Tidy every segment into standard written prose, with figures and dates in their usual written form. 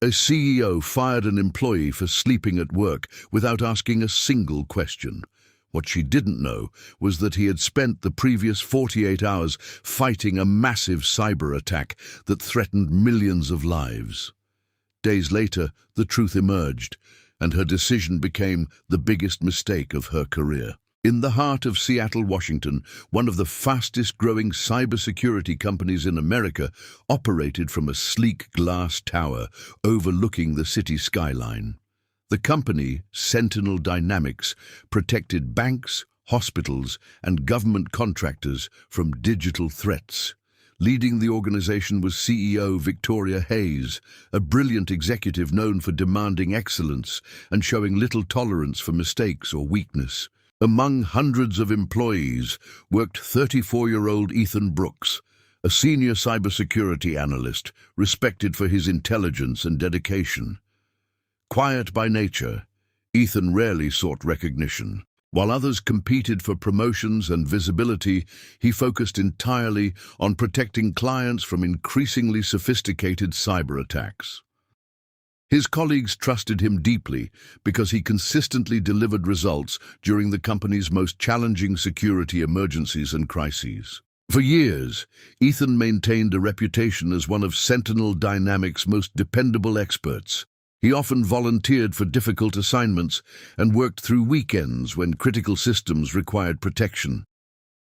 A CEO fired an employee for sleeping at work without asking a single question. What she didn't know was that he had spent the previous 48 hours fighting a massive cyber attack that threatened millions of lives. Days later, the truth emerged, and her decision became the biggest mistake of her career. In the heart of Seattle, Washington, one of the fastest-growing cybersecurity companies in America operated from a sleek glass tower overlooking the city skyline. The company, Sentinel Dynamics, protected banks, hospitals, and government contractors from digital threats. Leading the organization was CEO Victoria Hayes, a brilliant executive known for demanding excellence and showing little tolerance for mistakes or weakness. Among hundreds of employees worked 34-year-old Ethan Brooks, a senior cybersecurity analyst respected for his intelligence and dedication. Quiet by nature, Ethan rarely sought recognition. While others competed for promotions and visibility, he focused entirely on protecting clients from increasingly sophisticated cyber attacks. His colleagues trusted him deeply because he consistently delivered results during the company's most challenging security emergencies and crises. For years, Ethan maintained a reputation as one of Sentinel Dynamics' most dependable experts. He often volunteered for difficult assignments and worked through weekends when critical systems required protection.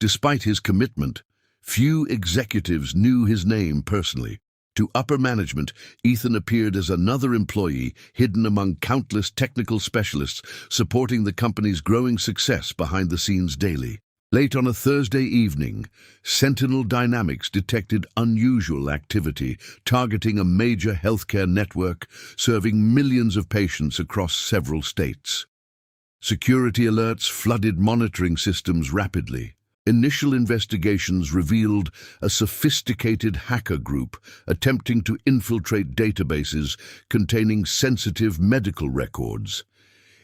Despite his commitment, few executives knew his name personally. To upper management, Ethan appeared as another employee hidden among countless technical specialists supporting the company's growing success behind the scenes daily. Late on a Thursday evening, Sentinel Dynamics detected unusual activity targeting a major healthcare network serving millions of patients across several states. Security alerts flooded monitoring systems rapidly. Initial investigations revealed a sophisticated hacker group attempting to infiltrate databases containing sensitive medical records.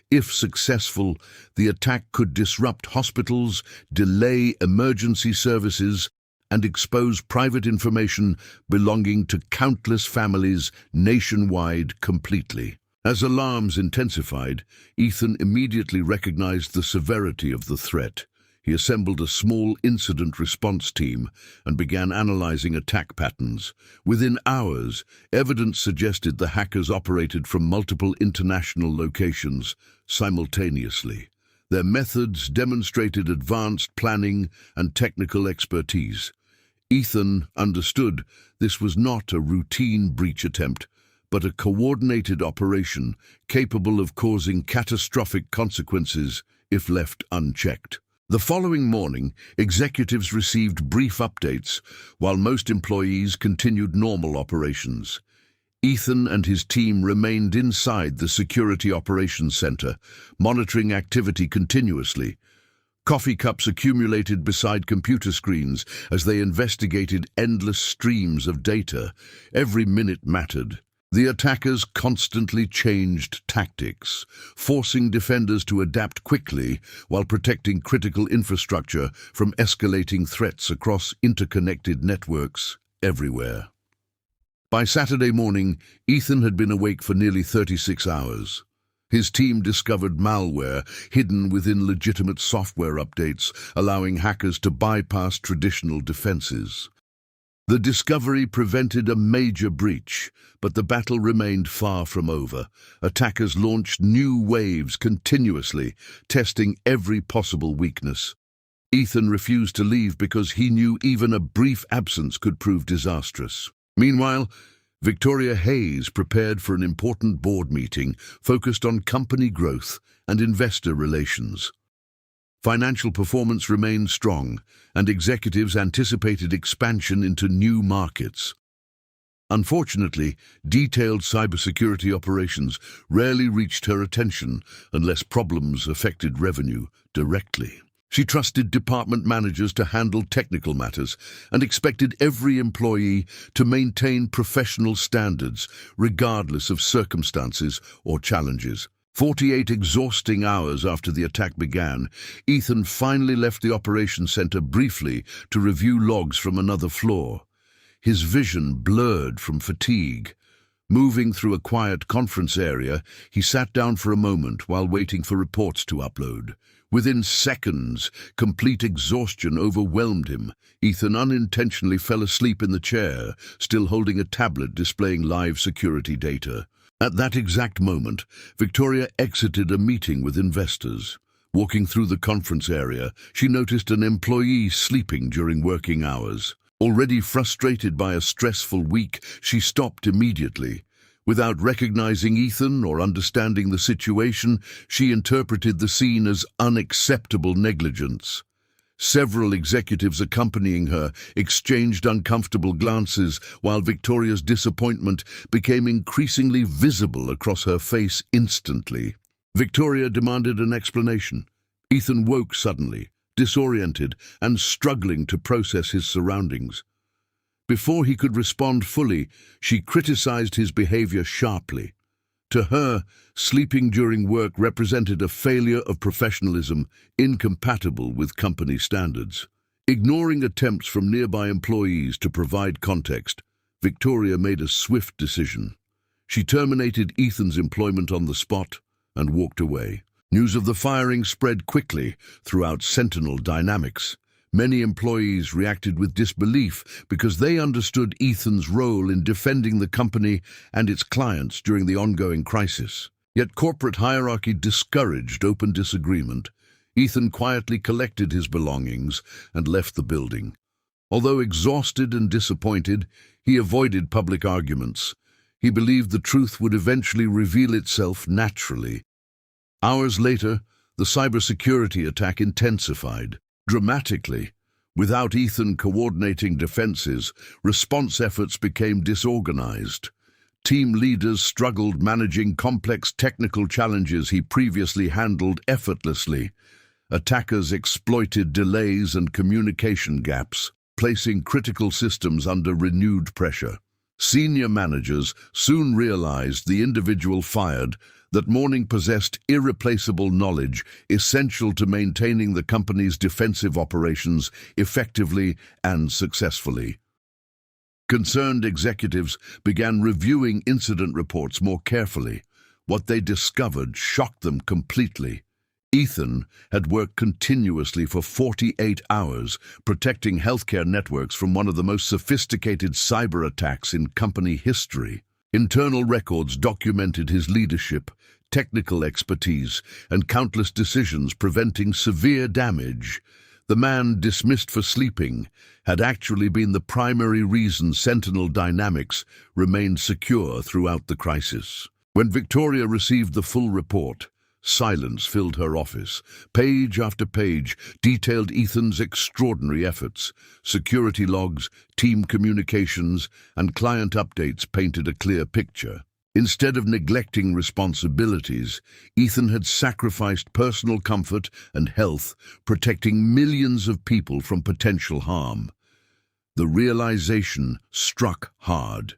If successful, the attack could disrupt hospitals, delay emergency services, and expose private information belonging to countless families nationwide completely. As alarms intensified, Ethan immediately recognized the severity of the threat. He assembled a small incident response team and began analyzing attack patterns. Within hours, evidence suggested the hackers operated from multiple international locations simultaneously. Their methods demonstrated advanced planning and technical expertise. Ethan understood this was not a routine breach attempt, but a coordinated operation capable of causing catastrophic consequences if left unchecked. The following morning, executives received brief updates, while most employees continued normal operations. Ethan and his team remained inside the Security Operations Center, monitoring activity continuously. Coffee cups accumulated beside computer screens as they investigated endless streams of data. Every minute mattered. The attackers constantly changed tactics, forcing defenders to adapt quickly while protecting critical infrastructure from escalating threats across interconnected networks everywhere. By Saturday morning, Ethan had been awake for nearly 36 hours. His team discovered malware hidden within legitimate software updates, allowing hackers to bypass traditional defenses. The discovery prevented a major breach, but the battle remained far from over. Attackers launched new waves continuously, testing every possible weakness. Ethan refused to leave because he knew even a brief absence could prove disastrous. Meanwhile, Victoria Hayes prepared for an important board meeting focused on company growth and investor relations. Financial performance remained strong, and executives anticipated expansion into new markets. Unfortunately, detailed cybersecurity operations rarely reached her attention unless problems affected revenue directly. She trusted department managers to handle technical matters and expected every employee to maintain professional standards regardless of circumstances or challenges. 48 exhausting hours after the attack began, Ethan finally left the operations center briefly to review logs from another floor. His vision blurred from fatigue. Moving through a quiet conference area, he sat down for a moment while waiting for reports to upload. Within seconds, complete exhaustion overwhelmed him. Ethan unintentionally fell asleep in the chair, still holding a tablet displaying live security data. At that exact moment, Victoria exited a meeting with investors. Walking through the conference area, she noticed an employee sleeping during working hours. Already frustrated by a stressful week, she stopped immediately. Without recognizing Ethan or understanding the situation, she interpreted the scene as unacceptable negligence. Several executives accompanying her exchanged uncomfortable glances, while Victoria's disappointment became increasingly visible across her face instantly. Victoria demanded an explanation. Ethan woke suddenly, disoriented and struggling to process his surroundings. Before he could respond fully, she criticized his behavior sharply. To her, sleeping during work represented a failure of professionalism incompatible with company standards. Ignoring attempts from nearby employees to provide context, Victoria made a swift decision. She terminated Ethan's employment on the spot and walked away. News of the firing spread quickly throughout Sentinel Dynamics. Many employees reacted with disbelief because they understood Ethan's role in defending the company and its clients during the ongoing crisis. Yet corporate hierarchy discouraged open disagreement. Ethan quietly collected his belongings and left the building. Although exhausted and disappointed, he avoided public arguments. He believed the truth would eventually reveal itself naturally. Hours later, the cybersecurity attack intensified. Dramatically, without Ethan coordinating defenses, response efforts became disorganized. Team leaders struggled managing complex technical challenges he previously handled effortlessly. Attackers exploited delays and communication gaps, placing critical systems under renewed pressure. Senior managers soon realized the individual fired that morning possessed irreplaceable knowledge essential to maintaining the company's defensive operations effectively and successfully. Concerned executives began reviewing incident reports more carefully. What they discovered shocked them completely. Ethan had worked continuously for 48 hours, protecting healthcare networks from one of the most sophisticated cyber attacks in company history. Internal records documented his leadership, technical expertise, and countless decisions preventing severe damage. The man dismissed for sleeping had actually been the primary reason Sentinel Dynamics remained secure throughout the crisis. When Victoria received the full report, silence filled her office. Page after page detailed Ethan's extraordinary efforts. Security logs, team communications, and client updates painted a clear picture. Instead of neglecting responsibilities, Ethan had sacrificed personal comfort and health, protecting millions of people from potential harm. The realization struck hard.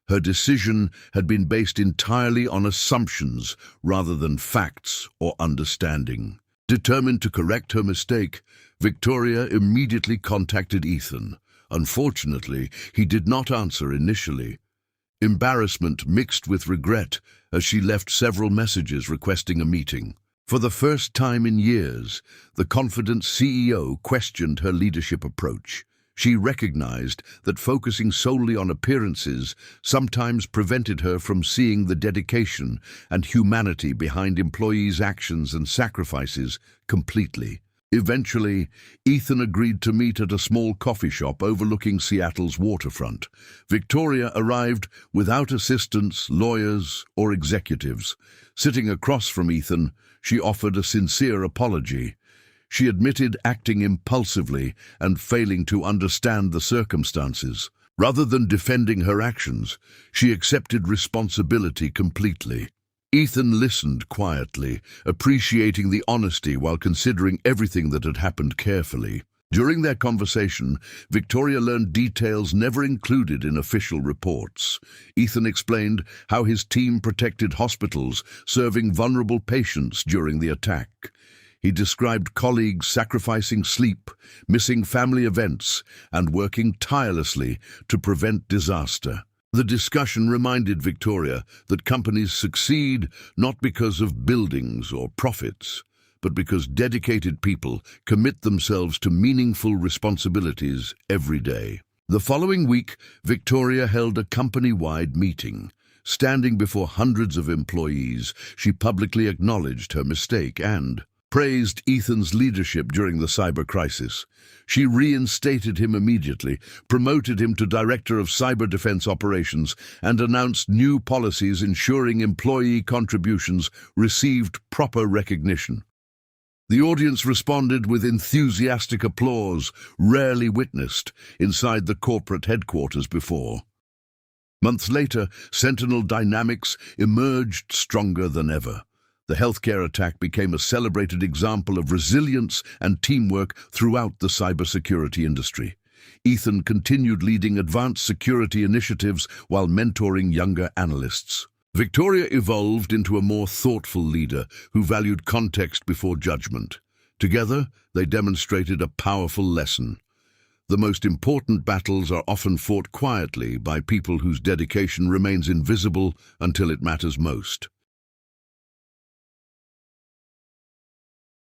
Her decision had been based entirely on assumptions rather than facts or understanding. Determined to correct her mistake, Victoria immediately contacted Ethan. Unfortunately, he did not answer initially. Embarrassment mixed with regret as she left several messages requesting a meeting. For the first time in years, the confident CEO questioned her leadership approach. She recognized that focusing solely on appearances sometimes prevented her from seeing the dedication and humanity behind employees' actions and sacrifices completely. Eventually, Ethan agreed to meet at a small coffee shop overlooking Seattle's waterfront. Victoria arrived without assistants, lawyers, or executives. Sitting across from Ethan, she offered a sincere apology. She admitted acting impulsively and failing to understand the circumstances. Rather than defending her actions, she accepted responsibility completely. Ethan listened quietly, appreciating the honesty while considering everything that had happened carefully. During their conversation, Victoria learned details never included in official reports. Ethan explained how his team protected hospitals, serving vulnerable patients during the attack. He described colleagues sacrificing sleep, missing family events, and working tirelessly to prevent disaster. The discussion reminded Victoria that companies succeed not because of buildings or profits, but because dedicated people commit themselves to meaningful responsibilities every day. The following week, Victoria held a company-wide meeting. Standing before hundreds of employees, she publicly acknowledged her mistake and praised Ethan's leadership during the cyber crisis. She reinstated him immediately, promoted him to Director of Cyber Defense Operations, and announced new policies ensuring employee contributions received proper recognition. The audience responded with enthusiastic applause, rarely witnessed inside the corporate headquarters before. Months later, Sentinel Dynamics emerged stronger than ever. The healthcare attack became a celebrated example of resilience and teamwork throughout the cybersecurity industry. Ethan continued leading advanced security initiatives while mentoring younger analysts. Victoria evolved into a more thoughtful leader who valued context before judgment. Together, they demonstrated a powerful lesson. The most important battles are often fought quietly by people whose dedication remains invisible until it matters most.